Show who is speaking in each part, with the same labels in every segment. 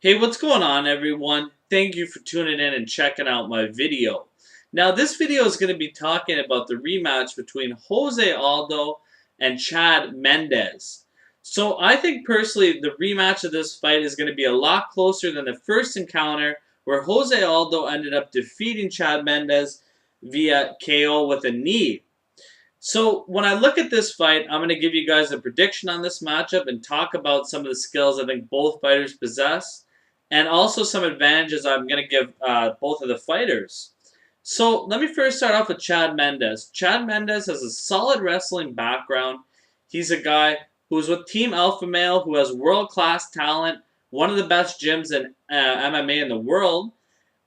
Speaker 1: Hey, what's going on, everyone? Thank you for tuning in and checking out my video. Now, this video is going to be talking about the rematch between Jose Aldo and Chad Mendes. So, I think personally, the rematch of this fight is going to be a lot closer than the first encounter, where Jose Aldo ended up defeating Chad Mendes via KO with a knee. So when I look at this fight, I'm going to give you guys a prediction on this matchup and talk about some of the skills I think both fighters possess, and also some advantages I'm going to give both of the fighters. So let me first start off with Chad Mendes. Chad Mendes has a solid wrestling background. He's a guy who's with Team Alpha Male, who has world-class talent, one of the best gyms in MMA in the world.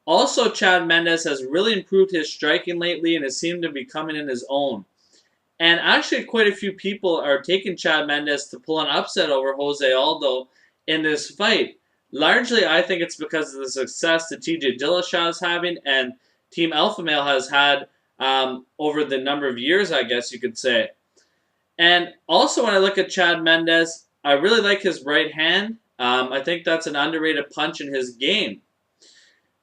Speaker 1: Also, Chad Mendes has really improved his striking lately and has seemed to be coming in his own. And actually, quite a few people are taking Chad Mendes to pull an upset over Jose Aldo in this fight. Largely, I think it's because of the success that TJ Dillashaw is having and Team Alpha Male has had over the number of years, I guess you could say. And also, when I look at Chad Mendes, I really like his right hand. I think that's an underrated punch in his game.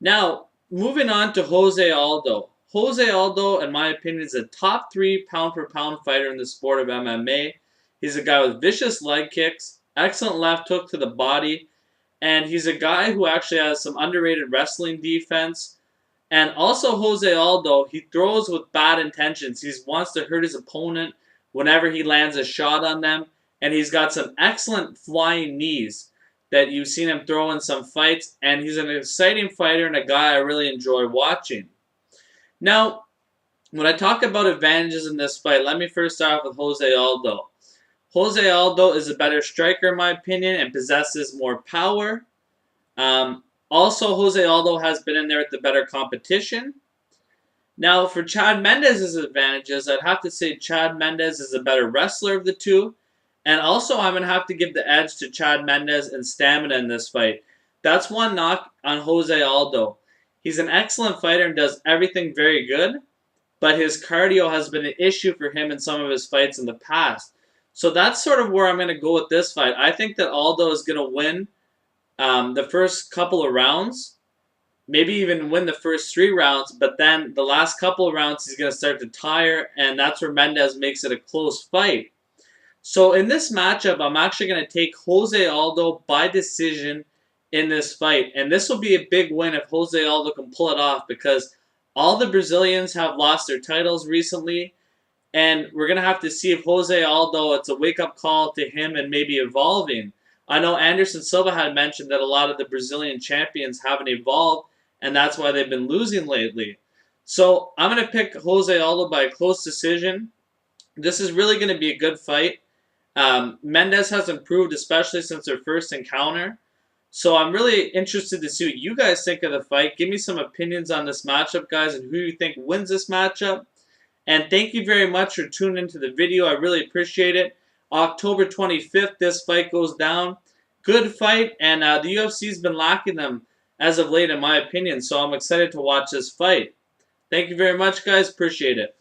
Speaker 1: Now, moving on to Jose Aldo. Jose Aldo, in my opinion, is a top 3 pound-for-pound fighter in the sport of MMA. He's a guy with vicious leg kicks, excellent left hook to the body, and he's a guy who actually has some underrated wrestling defense. And also Jose Aldo, he throws with bad intentions. He wants to hurt his opponent whenever he lands a shot on them, and he's got some excellent flying knees that you've seen him throw in some fights, and he's an exciting fighter and a guy I really enjoy watching. Now, when I talk about advantages in this fight, let me first start off with Jose Aldo. Jose Aldo is a better striker in my opinion and possesses more power. Also, Jose Aldo has been in there with the better competition. Now, for Chad Mendes' advantages, I'd have to say Chad Mendes is a better wrestler of the two. And also, I'm going to have to give the edge to Chad Mendes in stamina in this fight. That's one knock on Jose Aldo. He's an excellent fighter and does everything very good, but his cardio has been an issue for him in some of his fights in the past. So that's sort of where I'm going to go with this fight. I think that Aldo is going to win the first couple of rounds, maybe even win the first 3 rounds, but then the last couple of rounds he's going to start to tire, and that's where Mendes makes it a close fight. So in this matchup, I'm actually going to take Jose Aldo by decision in this fight. And this will be a big win if Jose Aldo can pull it off because all the Brazilians have lost their titles recently. And we're going to have to see if Jose Aldo, it's a wake-up call to him and maybe evolving. I know Anderson Silva had mentioned that a lot of the Brazilian champions haven't evolved, and that's why they've been losing lately. So I'm going to pick Jose Aldo by a close decision. This is really going to be a good fight. Mendes has improved, especially since their first encounter. So I'm really interested to see what you guys think of the fight. Give me some opinions on this matchup, guys, and who you think wins this matchup. And thank you very much for tuning into the video. I really appreciate it. October 25th, this fight goes down. Good fight, and the UFC's been lacking them as of late, in my opinion. So I'm excited to watch this fight. Thank you very much, guys. Appreciate it.